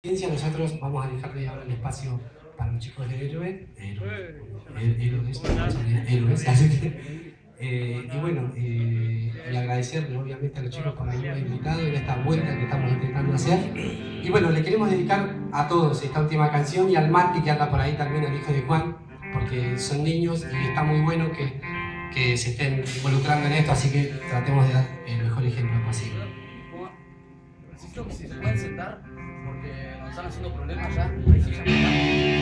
Nosotros vamos a dejarle ahora el espacio para los chicos de héroes, así que, y bueno, y agradecerle obviamente a los chicos por habernos invitado en esta vuelta que estamos intentando hacer. Y bueno, le queremos dedicar a todos esta última canción y al Mati que anda por ahí también, al hijo de Juan, porque son niños y está muy bueno que se estén involucrando en esto, así que tratemos de dar el mejor ejemplo posible. Necesito que si se pueden sentar, porque nos están haciendo problemas ya. Ahí sí, ya me están.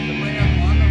¿Se pueden ir acomodando?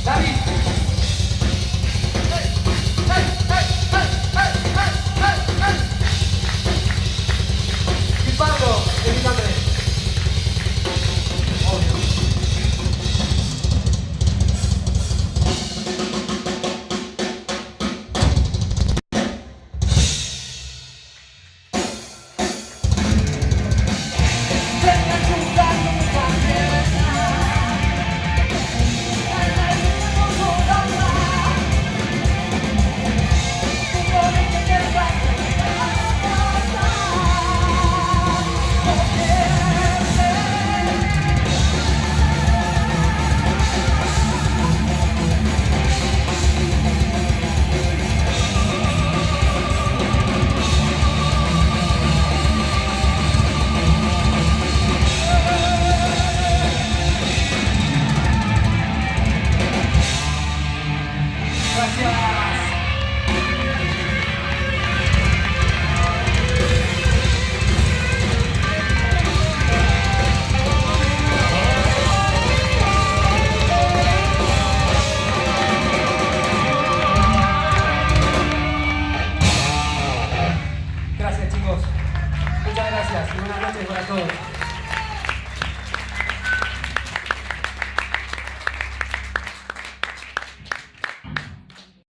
David.